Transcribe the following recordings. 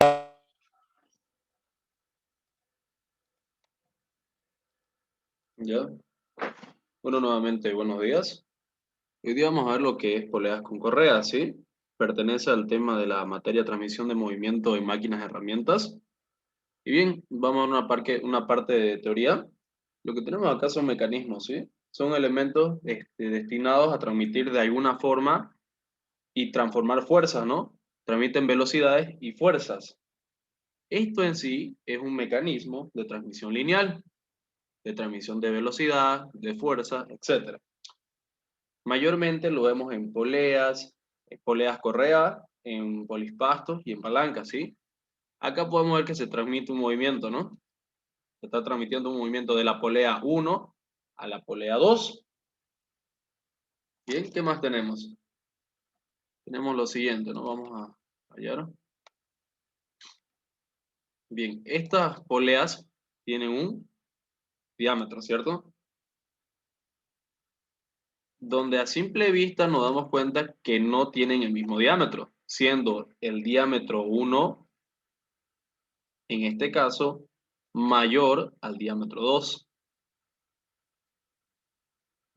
Ya. Bueno, nuevamente, buenos días. Hoy día vamos a ver lo que es poleas con correa, ¿sí? Pertenece al tema de la materia transmisión de movimiento en máquinas y herramientas. Y bien, vamos a una parte de teoría. Lo que tenemos acá son mecanismos, ¿sí? Son elementos destinados a transmitir de alguna forma y transformar fuerzas, ¿no? Transmiten velocidades y fuerzas. Esto en sí es un mecanismo de transmisión lineal, de transmisión de velocidad, de fuerza, etc. Mayormente lo vemos en poleas correa, en polispastos y en palancas, ¿sí? Acá podemos ver que se transmite un movimiento, ¿no? Se está transmitiendo un movimiento de la polea 1 a la polea 2. Bien, ¿qué más tenemos? Tenemos lo siguiente, ¿no? Vamos a hallar. Bien, estas poleas tienen un diámetro, ¿cierto? Donde a simple vista nos damos cuenta que no tienen el mismo diámetro, siendo el diámetro 1 en este caso, mayor al diámetro 2.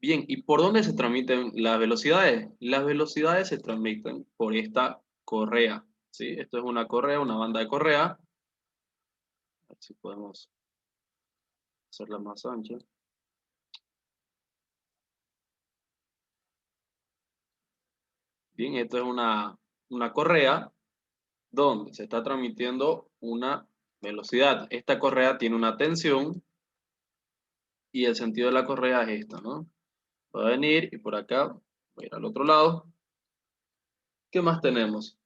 Bien, ¿y por dónde se transmiten las velocidades? Las velocidades se transmiten por esta correa, ¿sí? Esto es una correa, una banda de correa. A ver si podemos hacerla más ancha. Bien, esto es una correa donde se está transmitiendo una velocidad. Esta correa tiene una tensión y el sentido de la correa es esta, ¿no? Va a venir y por acá, voy a ir al otro lado. ¿Qué más tenemos?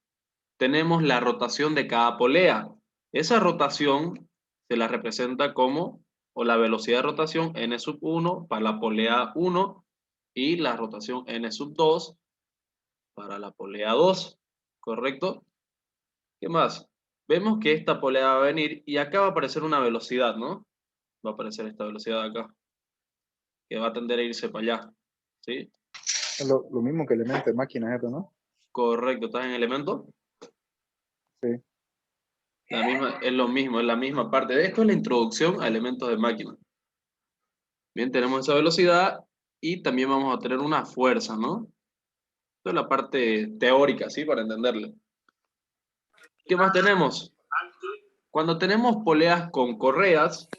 Tenemos la rotación de cada polea. Esa rotación se la representa como, o la velocidad de rotación n sub 1 para la polea 1 y la rotación n sub 2 para la polea 2, ¿correcto? ¿Qué más? Vemos que esta polea va a venir y acá va a aparecer una velocidad, ¿no? Va a aparecer esta velocidad acá, que va a tender a irse para allá, ¿sí? Es lo mismo que elemento de máquina, esto, ¿no? Correcto, ¿estás en elemento? Sí. Es lo mismo, es la misma parte. De esto es la introducción a elementos de máquina. Bien, tenemos esa velocidad y también vamos a tener una fuerza, ¿no? Esto es la parte teórica, ¿sí? Para entenderlo. ¿Qué más tenemos? Cuando tenemos poleas con correas,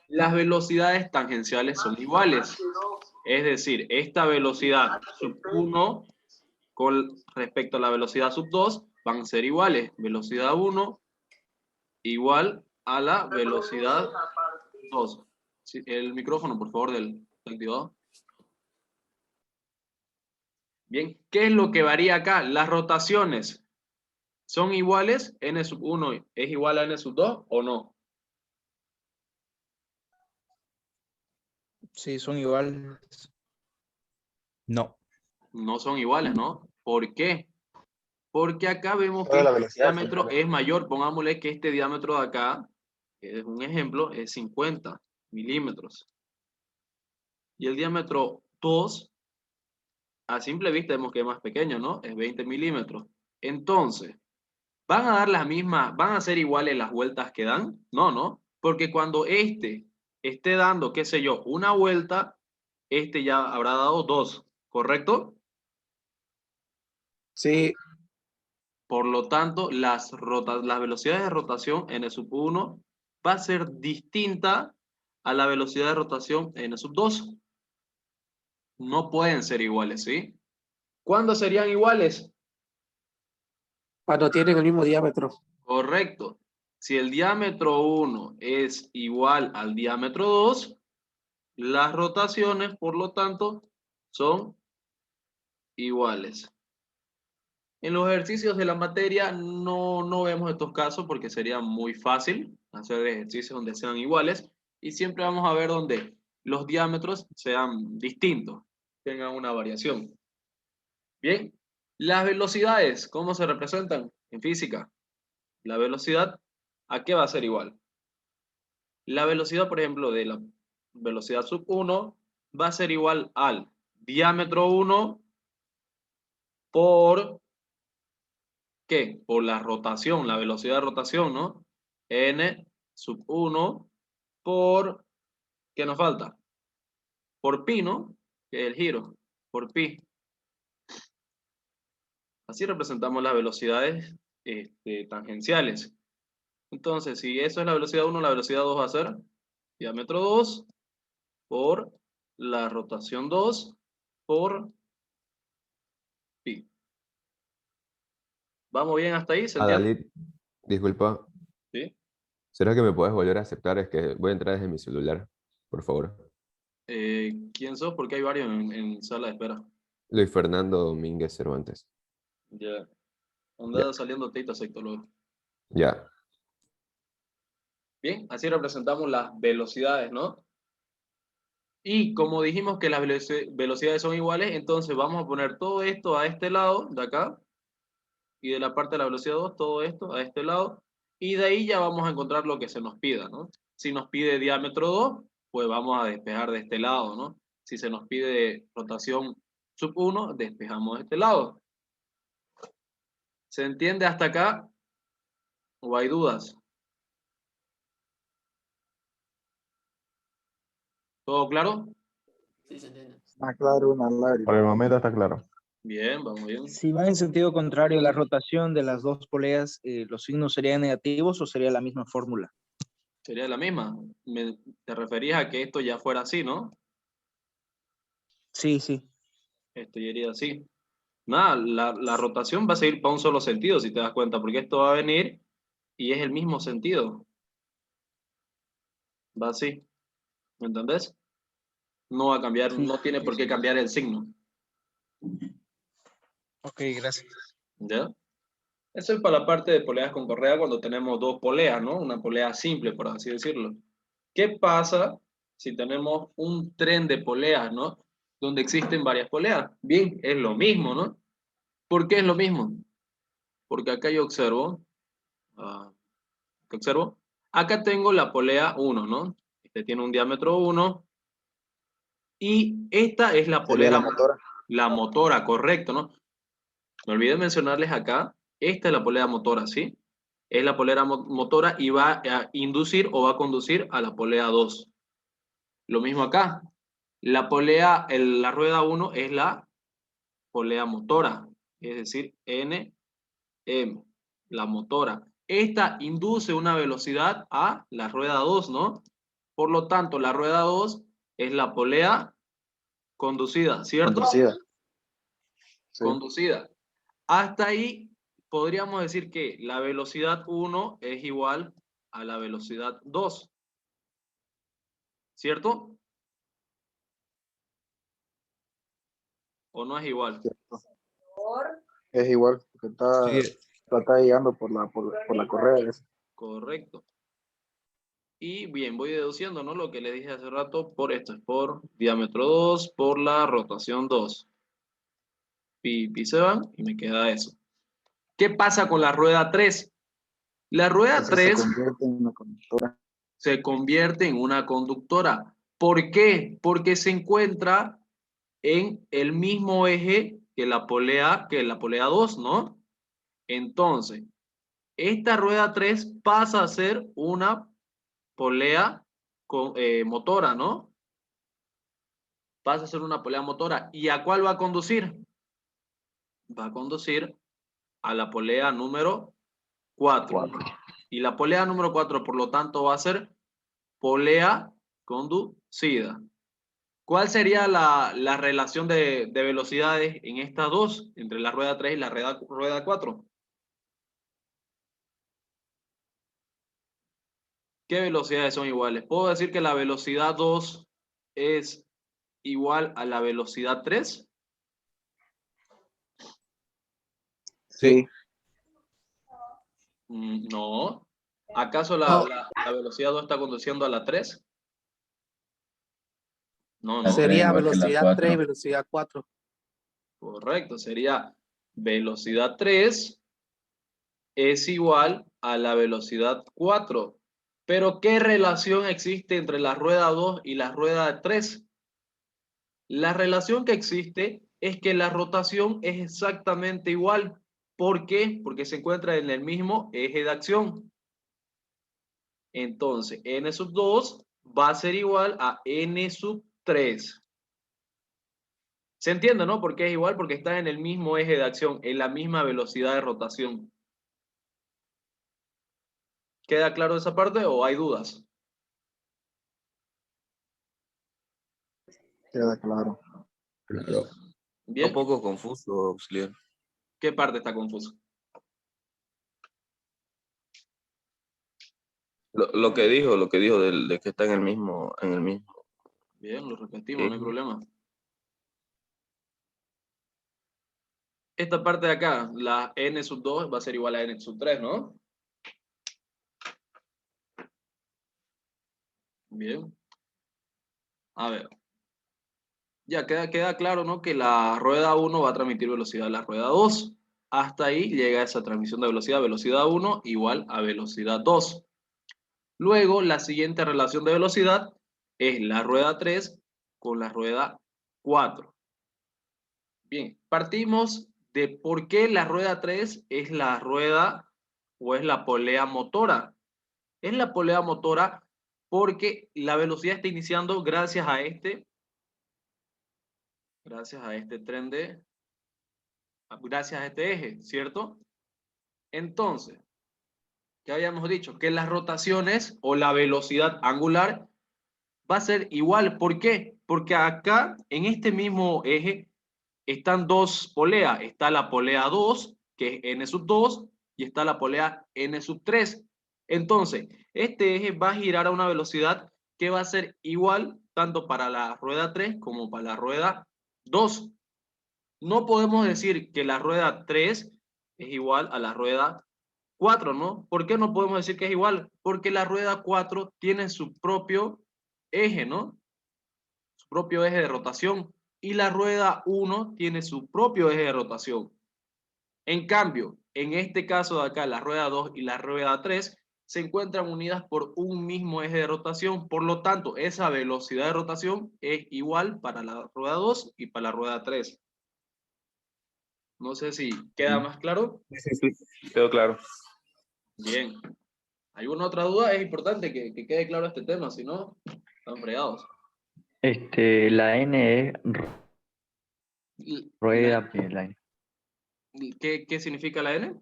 las velocidades tangenciales son iguales. Es decir, esta velocidad sub 1 con respecto a la velocidad sub 2 van a ser iguales. Velocidad 1 igual a la velocidad 2. Sí, el micrófono, por favor, del activado. Bien, ¿qué es lo que varía acá? Las rotaciones son iguales, n sub 1 es igual a n sub 2 o no. Sí, son iguales. No. No son iguales, ¿no? ¿Por qué? Porque acá vemos que Toda la este velocidad es diámetro igual. es mayor. Pongámosle que este diámetro de acá, que es un ejemplo, es 50 milímetros. Y el diámetro 2, a simple vista vemos que es más pequeño, ¿no? Es 20 milímetros. Entonces, ¿van a dar las mismas, van a ser iguales las vueltas que dan? No, ¿no? Porque cuando este esté dando, qué sé yo, una vuelta, este ya habrá dado dos, ¿correcto? Sí, Por lo tanto, las velocidades de rotación n sub 1 va a ser distinta a la velocidad de rotación n sub 2. No pueden ser iguales, ¿sí? ¿Cuándo serían iguales? Cuando tienen el mismo diámetro. Correcto. Si el diámetro 1 es igual al diámetro 2, las rotaciones, por lo tanto, son iguales. En los ejercicios de la materia no vemos estos casos porque sería muy fácil hacer ejercicios donde sean iguales y siempre vamos a ver donde los diámetros sean distintos, tengan una variación. Bien, las velocidades, ¿cómo se representan en física? La velocidad, ¿a qué va a ser igual? La velocidad, por ejemplo, de la velocidad sub 1 va a ser igual al diámetro 1 por ¿Qué? Por la rotación, la velocidad de rotación, ¿no? N sub 1 por, ¿qué nos falta? Por pi, ¿no? Que es el giro, por pi. Así representamos las velocidades tangenciales. Entonces, si eso es la velocidad 1, la velocidad 2 va a ser diámetro 2 por la rotación 2 por pi. ¿Vamos bien hasta ahí? ¿Se entiende? Dalit, disculpa, ¿Sí? ¿será que me puedes volver a aceptar? Es que voy a entrar desde mi celular, por favor. ¿Quién sos? Porque hay varios en sala de espera. Luis Fernando Domínguez Cervantes. Ya. Ya, Anda saliendo tita sector luego. ya. Bien, así representamos las velocidades, ¿no? Y como dijimos que las velocidades son iguales, entonces vamos a poner todo esto a este lado de acá, y de la parte de la velocidad 2, todo esto a este lado, y de ahí ya vamos a encontrar lo que se nos pida, ¿no? Si nos pide diámetro 2, pues vamos a despejar de este lado, ¿no? Si se nos pide rotación sub 1, despejamos de este lado. ¿Se entiende hasta acá? ¿O hay dudas? ¿Todo claro? Más claro, una lágrima. Por el momento está claro. Bien, vamos bien. Si va en sentido contrario la rotación de las dos poleas, ¿los signos serían negativos o sería la misma fórmula? Sería la misma. Te referías a que esto ya fuera así, ¿no? Sí, sí. Esto ya iría así. Nada, la rotación va a seguir para un solo sentido, si te das cuenta, porque esto va a venir y es el mismo sentido. Va así. ¿Me entendés? No va a cambiar, Sí. no tiene por qué cambiar el signo. Ok, gracias. ¿Ya? Eso es para la parte de poleas con correa cuando tenemos dos poleas, ¿no? Una polea simple, por así decirlo. ¿Qué pasa si tenemos un tren de poleas, ¿no? Donde existen varias poleas. Bien, es lo mismo, ¿no? ¿Por qué es lo mismo? Porque acá yo observo, ¿qué observo? Acá tengo la polea 1, ¿no? Este tiene un diámetro 1 y esta es la Sería polea, la motora. la motora, correcto, ¿no? Me olvidé mencionarles acá, esta es la polea motora, ¿sí? Es la polea motora y va a inducir o va a conducir a la polea 2. Lo mismo acá. La polea, la rueda 1 es la polea motora, es decir, N, M, la motora. Esta induce una velocidad a la rueda 2, ¿no? Por lo tanto, la rueda 2 es la polea conducida, ¿cierto? Conducida. Sí. Conducida. Hasta ahí podríamos decir que la velocidad 1 es igual a la velocidad 2, ¿cierto? ¿O no es igual? Es igual, porque está llegando por la correa. Correcto. Y bien, voy deduciendo, ¿no? Lo que le dije hace rato, por esto es por diámetro 2, por la rotación 2. Pi se van y me queda eso. ¿Qué pasa con la rueda 3? La rueda Entonces 3 se convierte en una conductora. se convierte en una conductora. ¿Por qué? Porque se encuentra en el mismo eje que la polea 2, ¿no? Entonces, esta rueda 3 pasa a ser una polea motora, ¿no? Pasa a ser una polea motora. ¿Y a cuál va a conducir? Va a conducir a la polea número 4. Y la polea número 4, por lo tanto, va a ser polea conducida. ¿Cuál sería la relación de velocidades en estas dos, entre la rueda 3 y la rueda 4? ¿Qué velocidades son iguales? ¿Puedo decir que la velocidad 2 es igual a la velocidad 3? Sí. No. ¿Acaso No. la velocidad 2 está conduciendo a la 3? No, no. Sería igual que la velocidad 3 y 4. velocidad 4. Correcto. Sería velocidad 3 es igual a la velocidad 4. Pero ¿qué relación existe entre la rueda 2 y la rueda 3? La relación que existe es que la rotación es exactamente igual. ¿Por qué? Porque se encuentra en el mismo eje de acción. Entonces, n sub 2 va a ser igual a n sub 3. ¿Se entiende, no? Porque es igual, porque está en el mismo eje de acción, en la misma velocidad de rotación. ¿Queda claro esa parte o hay dudas? Queda claro. Claro. Bien. Un poco confuso, auxiliar. ¿Qué parte está confusa? Lo que dijo de que está en el mismo, Bien, lo repetimos, no hay eje. problema. Esta parte de acá, la n sub 2 va a ser igual a n sub 3, ¿no? Bien. A ver. Ya queda claro, ¿no? Que la rueda 1 va a transmitir velocidad a la rueda 2. Hasta ahí llega esa transmisión de velocidad. Velocidad 1 igual a velocidad 2. Luego, la siguiente relación de velocidad es la rueda 3 con la rueda 4. Bien, partimos de por qué la rueda 3 es la rueda o es la polea motora. Es la polea motora porque la velocidad está iniciando gracias a este tren gracias a este eje, ¿cierto? Entonces, ¿qué habíamos dicho? Que las rotaciones o la velocidad angular va a ser igual. ¿Por qué? Porque acá, en este mismo eje, están dos poleas. Está la polea 2, que es n sub 2, y está la polea n sub 3. Entonces, este eje va a girar a una velocidad que va a ser igual tanto para la rueda 3 como para la rueda 2. No podemos decir que la rueda 3 es igual a la rueda 4, ¿no? ¿Por qué no podemos decir que es igual? Porque la rueda 4 tiene su propio eje, ¿no? Su propio eje de rotación. Y la rueda 1 tiene su propio eje de rotación. En cambio, en este caso de acá, la rueda 2 y la rueda 3 se encuentran unidas por un mismo eje de rotación. Por lo tanto, esa velocidad de rotación es igual para la rueda 2 y para la rueda 3. No sé si queda más claro. Sí. Quedó claro. Bien. ¿Alguna otra duda? Es importante que quede claro este tema, si no, están fregados. La N es rueda, la N. ¿Qué significa la N?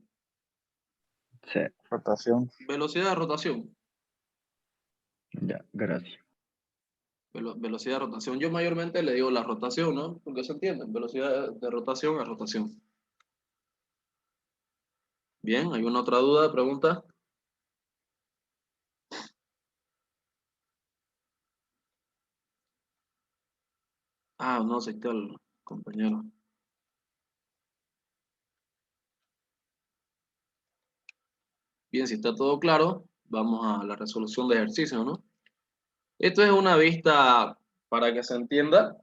Sí, Rotación. Velocidad de rotación. ya, gracias. Velocidad de rotación. Yo mayormente le digo la rotación, ¿no? Porque se entiende. Velocidad de rotación a rotación. Bien, ¿alguna otra duda, pregunta? Ah, no, se quedó el compañero. Bien, si está todo claro, vamos a la resolución de ejercicio, ¿no? Esto es una vista para que se entienda.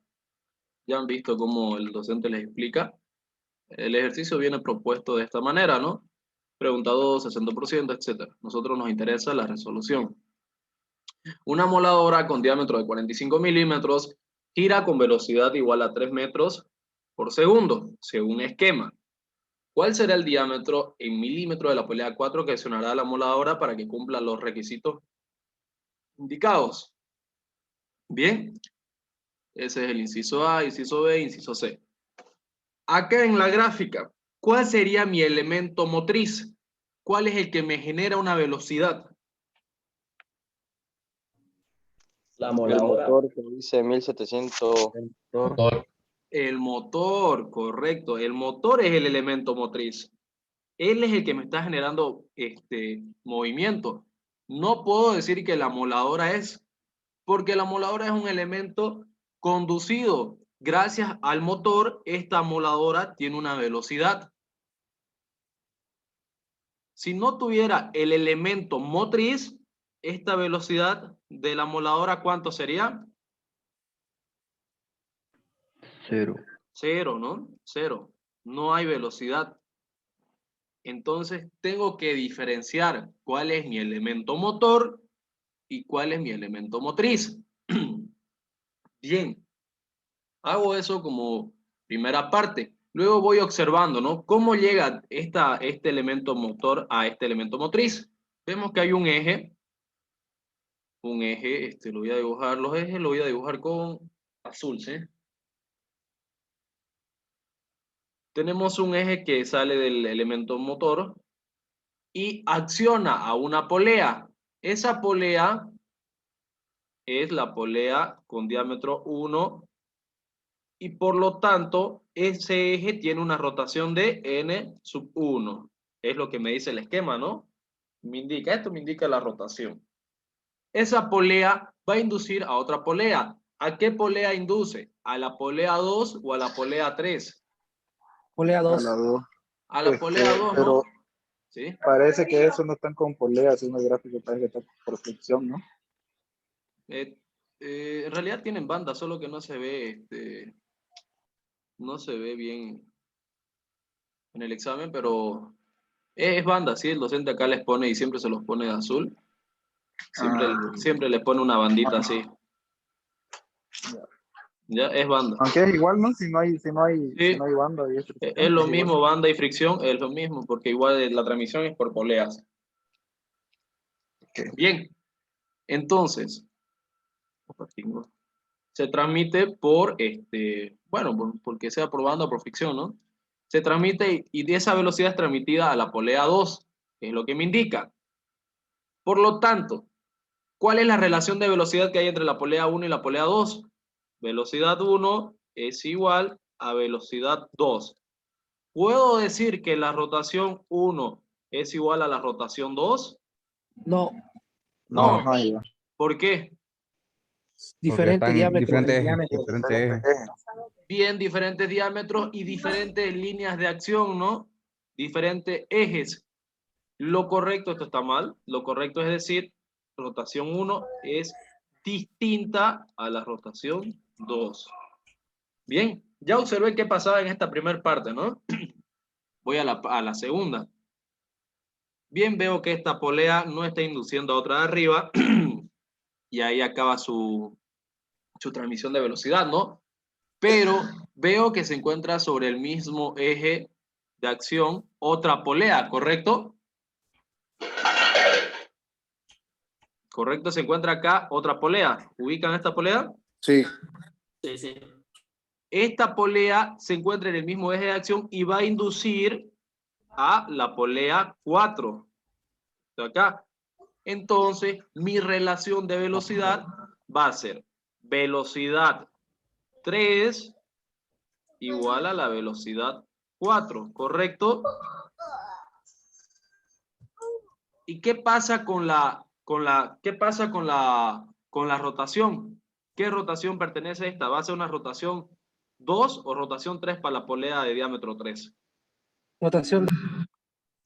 Ya han visto cómo el docente les explica. El ejercicio viene propuesto de esta manera, ¿no? Pregunta 2, 60%, etc. Nosotros nos interesa la resolución. Una moladora con diámetro de 45 milímetros gira con velocidad igual a 3 metros por segundo, según esquema. ¿Cuál será el diámetro en milímetros de la polea 4 que accionará la moladora para que cumpla los requisitos indicados? Bien, ese es el inciso A, inciso B, inciso C. Acá en la gráfica, ¿cuál sería mi elemento motriz? ¿Cuál es el que me genera una velocidad? La El moladora. motor que dice 1700. Motor. El motor, correcto. El motor es el elemento motriz. Él es el que me está generando movimiento. No puedo decir que la moladora es, porque la moladora es un elemento conducido. Gracias al motor, esta moladora tiene una velocidad. Si no tuviera el elemento motriz, esta velocidad de la moladora, ¿cuánto sería? 0. Cero, ¿no? Cero. No hay velocidad. Entonces tengo que diferenciar cuál es mi elemento motor y cuál es mi elemento motriz. Bien, hago eso como primera parte. Luego voy observando, ¿no? ¿Cómo llega este elemento motor a este elemento motriz? Vemos que hay un eje, lo voy a dibujar, los ejes lo voy a dibujar con azul, ¿sí? Tenemos un eje que sale del elemento motor y acciona a una polea. Esa polea es la polea con diámetro 1 y por lo tanto ese eje tiene una rotación de n sub 1. Es lo que me dice el esquema, ¿no? Esto me indica la rotación. Esa polea va a inducir a otra polea. ¿A qué polea induce? ¿A la polea 2 o a la polea 3? Polea A 2. la 2. A la polea 2, pero ¿no? ¿Sí? parece que eso no están con poleas, en el gráfico parece que está por fricción, ¿no? En realidad tienen banda, solo que no se ve, no se ve bien en el examen, pero es banda, sí, el docente acá les pone y siempre se los pone de azul. Siempre les pone una bandita así. Ya, es banda. Aunque es igual, ¿no? Si no hay Sí. banda y Es lo igual. mismo, banda y fricción, es lo mismo, porque igual la transmisión es por poleas. Ok. Bien, entonces, se transmite por, porque sea por banda o por fricción, ¿no? Se transmite y de esa velocidad es transmitida a la polea 2, que es lo que me indica. Por lo tanto, ¿cuál es la relación de velocidad que hay entre la polea 1 y la polea 2? Velocidad 1 es igual a velocidad 2. ¿Puedo decir que la rotación 1 es igual a la rotación 2? No, No. No hay. ¿Por qué? diferente diámetro. Diferente eje. Bien, diferentes diámetros y diferentes líneas de acción, ¿no? Diferentes ejes. Lo correcto, esto está mal, lo correcto es decir, rotación 1 es distinta a la rotación 2. Bien, ya observé qué pasaba en esta primera parte, ¿no? Voy a la segunda. Bien, veo que esta polea no está induciendo a otra de arriba y ahí acaba su transmisión de velocidad, ¿no? Pero veo que se encuentra sobre el mismo eje de acción otra polea, ¿correcto? Correcto, se encuentra acá otra polea. ¿Ubican esta polea? Sí. Sí, sí. Esta polea se encuentra en el mismo eje de acción y va a inducir a la polea 4. De acá. Entonces, mi relación de velocidad va a ser velocidad 3 igual a la velocidad 4, ¿correcto? ¿Y qué pasa con la rotación? ¿Qué rotación pertenece a esta? ¿Va a ser una rotación 2 o rotación 3 para la polea de diámetro 3? Rotación.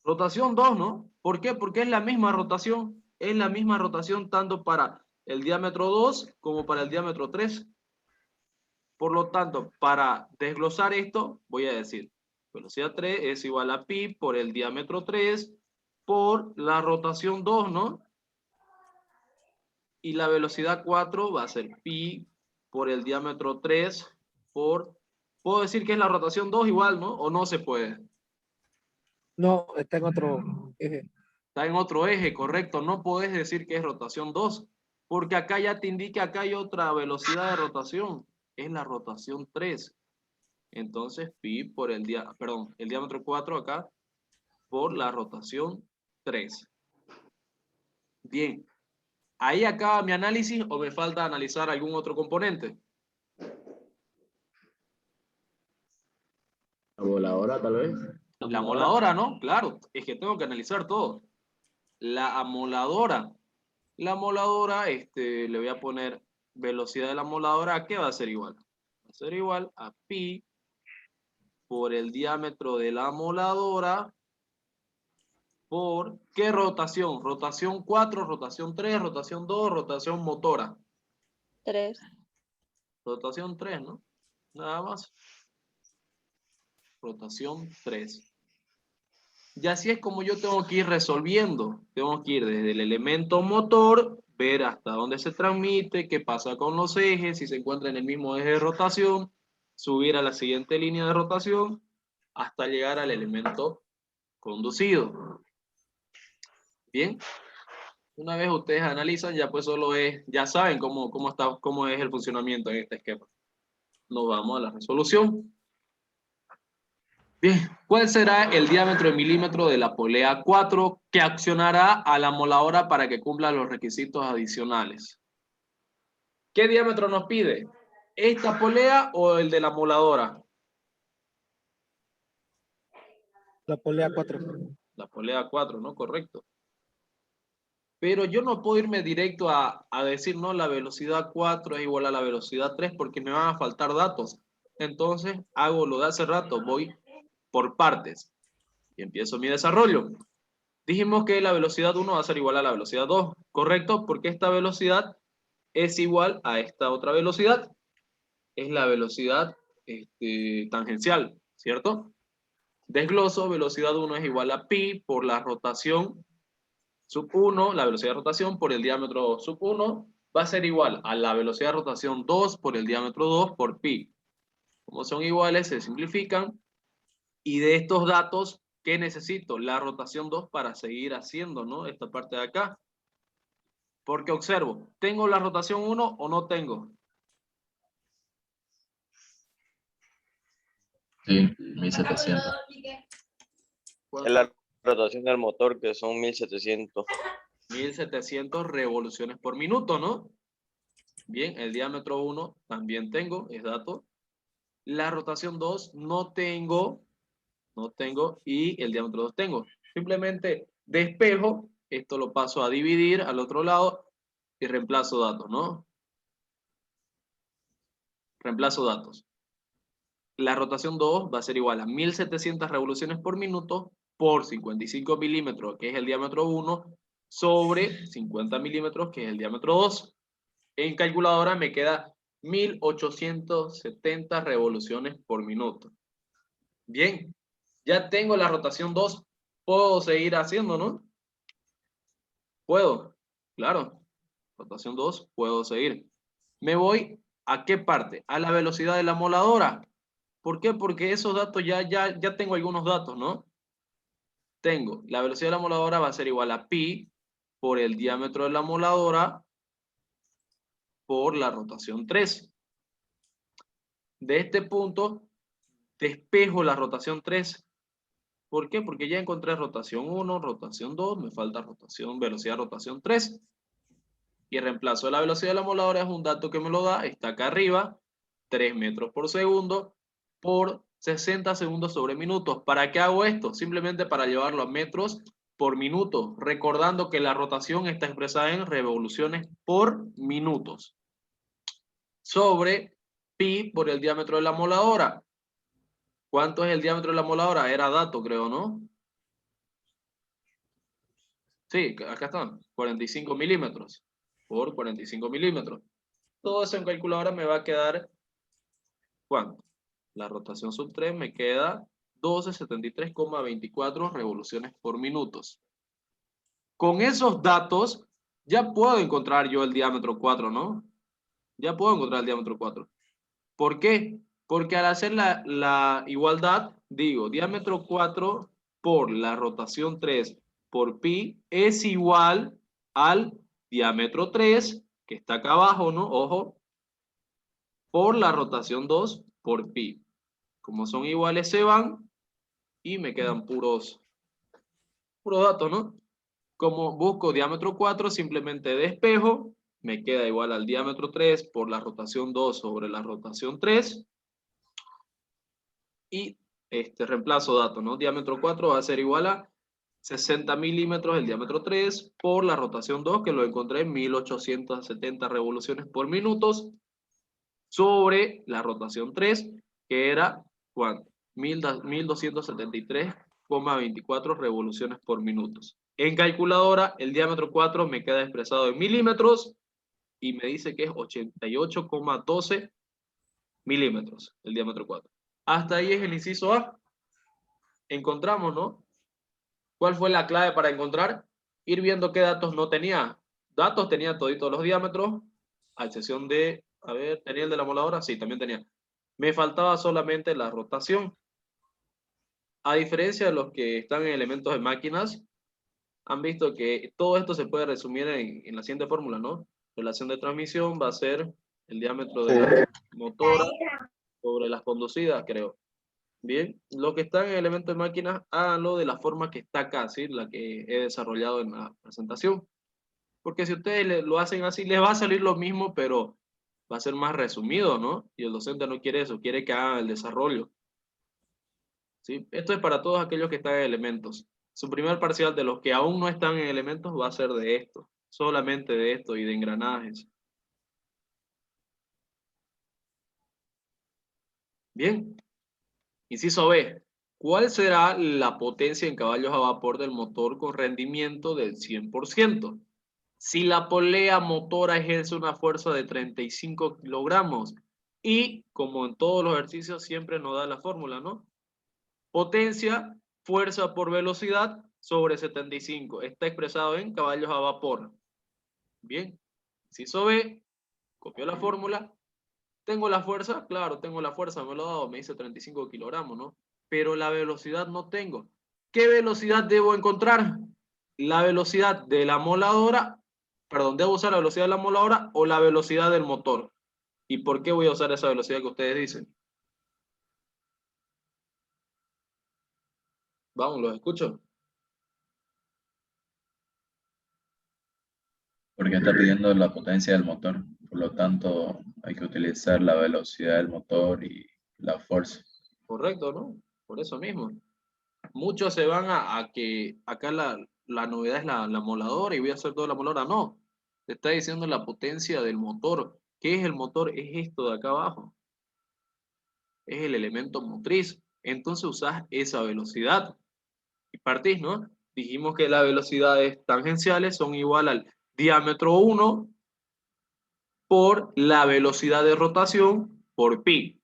Rotación 2, ¿no? ¿Por qué? Porque es la misma rotación. Es la misma rotación tanto para el diámetro 2 como para el diámetro 3. Por lo tanto, para desglosar esto, voy a decir, velocidad 3 es igual a pi por el diámetro 3 por la rotación 2, ¿no? Y la velocidad 4 va a ser pi por el diámetro 3 por... ¿Puedo decir que es la rotación 2 igual, no? ¿O no se puede? No, está en otro eje. Está en otro eje, correcto. No podés decir que es rotación 2, porque acá ya te indica, acá hay otra velocidad de rotación. Es la rotación 3. Entonces, pi por el diámetro 4 acá, por la rotación 3. Bien. ¿Ahí acaba mi análisis o me falta analizar algún otro componente? La voladora, tal vez. La amoladora, ¿no? Claro, es que tengo que analizar todo. La amoladora. La amoladora, le voy a poner velocidad de la amoladora, ¿a qué va a ser igual? Va a ser igual a pi por el diámetro de la amoladora por, ¿qué rotación? Rotación 4, rotación 3, rotación 2, rotación motora. 3. Rotación 3, ¿no? Nada más. Rotación 3. Y así es como yo tengo que ir resolviendo. Tengo que ir desde el elemento motor, ver hasta dónde se transmite, qué pasa con los ejes, si se encuentra en el mismo eje de rotación, subir a la siguiente línea de rotación hasta llegar al elemento conducido. Bien. Una vez ustedes analizan, ya pues solo es, ya saben cómo es el funcionamiento en este esquema. Nos vamos a la resolución. Bien, ¿cuál será el diámetro en milímetros de la polea 4 que accionará a la moladora para que cumpla los requisitos adicionales? ¿Qué diámetro nos pide? ¿Esta polea o el de la moladora? La polea 4. La polea 4, ¿no? Correcto. Pero yo no puedo irme directo a decir, no, la velocidad 4 es igual a la velocidad 3 porque me van a faltar datos. Entonces hago lo de hace rato, voy por partes y empiezo mi desarrollo. Dijimos que la velocidad 1 va a ser igual a la velocidad 2, ¿correcto? Porque esta velocidad es igual a esta otra velocidad. Es la velocidad tangencial, ¿cierto? Desgloso, velocidad 1 es igual a pi por la rotación sub 1, la velocidad de rotación por el diámetro sub 1, va a ser igual a la velocidad de rotación 2 por el diámetro 2 por pi. Como son iguales, se simplifican. Y de estos datos, ¿qué necesito? La rotación 2 para seguir haciendo, ¿no? Esta parte de acá. Porque observo, ¿tengo la rotación 1 o no tengo? Sí, 1700. Es la rotación del motor, que son 1700. 1700 revoluciones por minuto, ¿no? Bien, el diámetro 1 también tengo, es dato. La rotación 2 no tengo, y el diámetro 2 tengo. Simplemente despejo, esto lo paso a dividir al otro lado y reemplazo datos, ¿no? Reemplazo datos. La rotación 2 va a ser igual a 1700 revoluciones por minuto por 55 milímetros, que es el diámetro 1, sobre 50 milímetros, que es el diámetro 2. En calculadora me queda 1870 revoluciones por minuto. Bien, ya tengo la rotación 2. Puedo seguir haciendo, ¿no? Puedo, claro. Rotación 2, puedo seguir. Me voy ¿a qué parte? A la velocidad de la moladora. ¿Por qué? Porque esos datos ya tengo algunos datos, ¿no? Tengo la velocidad de la moladora va a ser igual a pi por el diámetro de la moladora por la rotación 3. De este punto despejo la rotación 3. ¿Por qué? Porque ya encontré rotación 1, rotación 2, me falta velocidad de rotación 3. Y reemplazo la velocidad de la moladora, es un dato que me lo da, está acá arriba, 3 metros por segundo por 60 segundos sobre minutos. ¿Para qué hago esto? Simplemente para llevarlo a metros por minuto, recordando que la rotación está expresada en revoluciones por minutos. Sobre pi por el diámetro de la moladora. ¿Cuánto es el diámetro de la moladora? Era dato, creo, ¿no? Sí, acá están, 45 milímetros por 45 milímetros. Todo eso en calculadora me va a quedar, ¿cuánto? La rotación sub 3 me queda 1273,24 revoluciones por minutos. Con esos datos ya puedo encontrar yo el diámetro 4, ¿no? Ya puedo encontrar el diámetro 4. ¿Por qué? Porque al hacer la igualdad, digo, diámetro 4 por la rotación 3 por pi es igual al diámetro 3, que está acá abajo, ¿no? Ojo, por la rotación 2 por pi. Como son iguales se van y me quedan puros datos, ¿no? Como busco diámetro 4, simplemente despejo, me queda igual al diámetro 3 por la rotación 2 sobre la rotación 3. Y reemplazo datos, ¿no? Diámetro 4 va a ser igual a 60 milímetros el diámetro 3 por la rotación 2, que lo encontré en 1870 revoluciones por minutos, sobre la rotación 3, que era, ¿cuánto? 1273,24 revoluciones por minutos. En calculadora, el diámetro 4 me queda expresado en milímetros y me dice que es 88,12 milímetros el diámetro 4. Hasta ahí es el inciso A. Encontramos, ¿no? ¿Cuál fue la clave para encontrar? Ir viendo qué datos no tenía. Datos tenía toditos los diámetros, a excepción de, a ver, ¿tenía el de la moladora? Sí, también tenía. Me faltaba solamente la rotación. A diferencia de los que están en elementos de máquinas, han visto que todo esto se puede resumir en la siguiente fórmula, ¿no? Relación de transmisión va a ser el diámetro de la motora sobre las conducidas, creo. Bien, los que están en elementos de máquinas, háganlo de la forma que está acá, ¿sí? La que he desarrollado en la presentación. Porque si ustedes lo hacen así, les va a salir lo mismo, pero va a ser más resumido, ¿no? Y el docente no quiere eso, quiere que hagan el desarrollo. ¿Sí? Esto es para todos aquellos que están en elementos. Su primer parcial de los que aún no están en elementos va a ser de esto, solamente de esto y de engranajes. Bien. Inciso B. ¿Cuál será la potencia en caballos a vapor del motor con rendimiento del 100%? Si la polea motora ejerce una fuerza de 35 kilogramos y, como en todos los ejercicios, siempre nos da la fórmula, ¿no? Potencia, fuerza por velocidad sobre 75. Está expresado en caballos a vapor. Bien. Inciso B. Copió la fórmula. ¿Tengo la fuerza? Claro, tengo la fuerza, me lo ha dado, me dice 35 kilogramos, ¿no? Pero la velocidad no tengo. ¿Qué velocidad debo encontrar? La velocidad de la moladora, perdón, ¿debo usar la velocidad de la moladora o la velocidad del motor? ¿Y por qué voy a usar esa velocidad que ustedes dicen? Vamos, los escucho. Porque está pidiendo la potencia del motor. Por lo tanto, hay que utilizar la velocidad del motor y la fuerza. Correcto, ¿no? Por eso mismo. Muchos se van a que acá la novedad es la moladora y voy a hacer toda la moladora. No, te está diciendo la potencia del motor. ¿Qué es el motor? Es esto de acá abajo. Es el elemento motriz. Entonces usás esa velocidad y partís, ¿no? Dijimos que las velocidades tangenciales son igual al diámetro 1 por la velocidad de rotación por pi.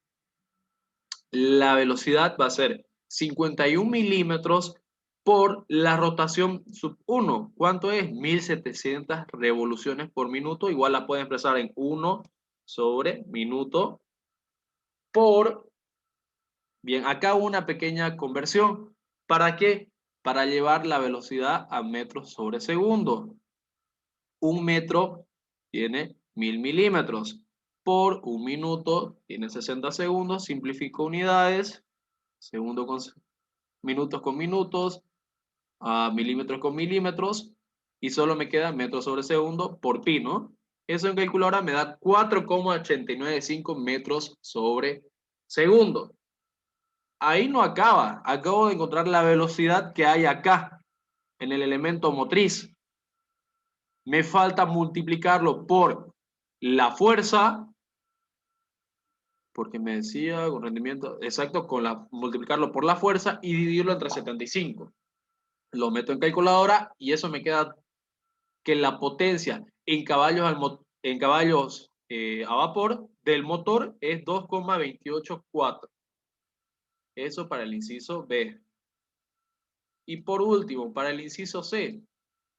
La velocidad va a ser 51 milímetros por la rotación sub 1. ¿Cuánto es? 1700 revoluciones por minuto. Igual la pueden expresar en 1 sobre minuto por... Bien, acá una pequeña conversión. ¿Para qué? Para llevar la velocidad a metros sobre segundo. Un metro tiene 1000 milímetros. Por un minuto tiene 60 segundos. Simplifico unidades. Segundo con minutos con minutos, milímetros con milímetros, y solo me queda metros sobre segundo por pi, ¿no? Eso en calculadora me da 4,895 metros sobre segundo. Ahí no acaba. Acabo de encontrar la velocidad que hay acá, en el elemento motriz. Me falta multiplicarlo por la fuerza, porque me decía con rendimiento exacto, multiplicarlo por la fuerza y dividirlo entre 75. Lo meto en calculadora y eso me queda que la potencia en caballos a vapor del motor es 2,284. Eso para el inciso B. Y por último, para el inciso C,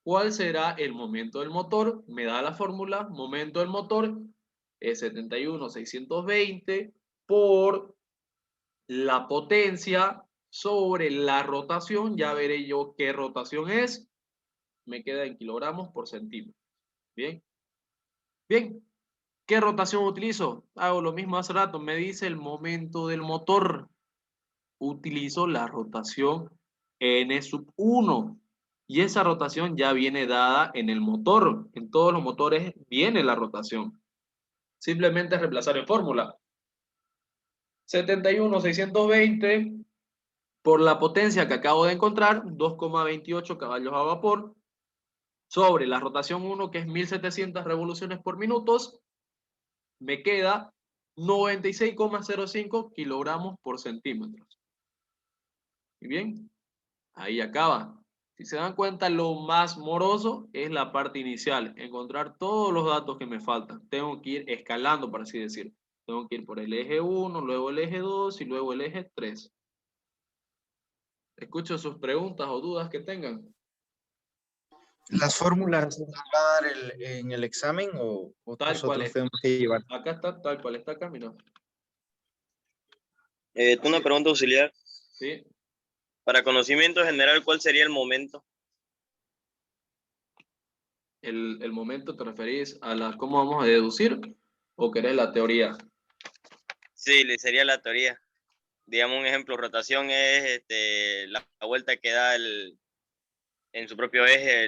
¿cuál será el momento del motor? Me da la fórmula, momento del motor es 71,620 por la potencia sobre la rotación. Ya veré yo qué rotación es. Me queda en kilogramos por centímetro. Bien. Bien. ¿Qué rotación utilizo? Hago lo mismo hace rato. Me dice el momento del motor. Utilizo la rotación N sub 1. Y esa rotación ya viene dada en el motor. En todos los motores viene la rotación. Simplemente es reemplazar en fórmula. 71,620 por la potencia que acabo de encontrar, 2,28 caballos a vapor, sobre la rotación 1, que es 1700 revoluciones por minutos, me queda 96,05 kilogramos por centímetros. ¿Y bien? Ahí acaba. Si se dan cuenta, lo más moroso es la parte inicial, encontrar todos los datos que me faltan. Tengo que ir escalando, por así decir. Tengo que ir por el eje 1, luego el eje 2 y luego el eje 3. Escucho sus preguntas o dudas que tengan. ¿Las fórmulas las va a dar en el examen o Tal cual nosotros es. tenemos que llevar? Acá está, tal cual está acá, mira. Una pregunta auxiliar. Sí. Para conocimiento general, ¿cuál sería el momento? El momento te referís a la, ¿cómo vamos a deducir? ¿O querés la teoría? Sí, le sería la teoría. Digamos un ejemplo, rotación es la vuelta que da en su propio eje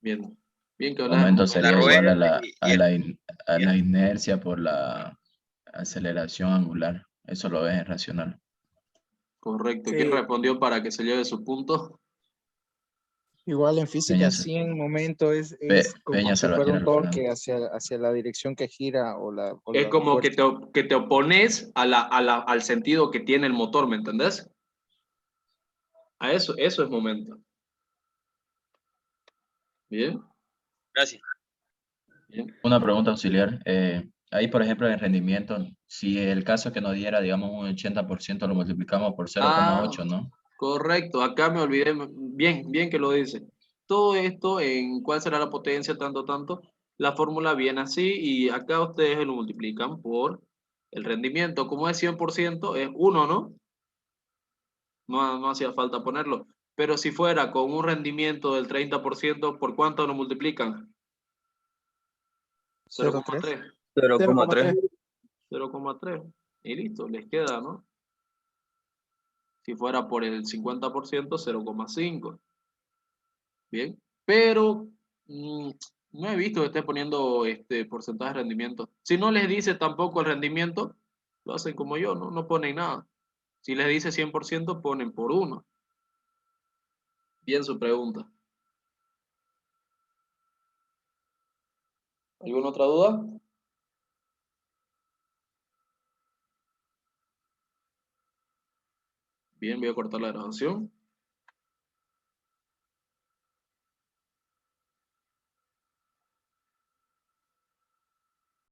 Bien, bien que El hablas de momento motor. sería rueda igual a y el- la inercia por la aceleración angular. Eso lo ves en racional. Correcto. Sí. ¿Quién respondió para que se lleve su punto? Igual en física, Peña, sí, en momento es como Peña si fuera un Salvatierra, Fernando. torque hacia la dirección que gira o Es la como fuerza. que te opones al sentido que tiene el motor, ¿me entendés? A eso es momento. Bien, Gracias. bien. Una pregunta auxiliar. Ahí, por ejemplo, en rendimiento, si el caso que nos diera, digamos, un 80% lo multiplicamos por Ah, 0,8, ¿no? correcto. Acá me olvidé. Bien, bien que lo dice. Todo esto en cuál será la potencia, tanto. La fórmula viene así y acá ustedes lo multiplican por el rendimiento. Como es 100%, es 1, ¿no? No hacía falta ponerlo. Pero si fuera con un rendimiento del 30%, ¿por cuánto lo multiplican? 0,3. 0,3. 0,3. 0,3. Y listo, les queda, ¿no? Si fuera por el 50%, 0,5. Bien. Pero no he visto que esté poniendo este porcentaje de rendimiento. Si no les dice tampoco el rendimiento, lo hacen como yo, ¿no? No ponen nada. Si les dice 100%, ponen por 1. Bien su pregunta. ¿Alguna otra duda? Bien, voy a cortar la grabación.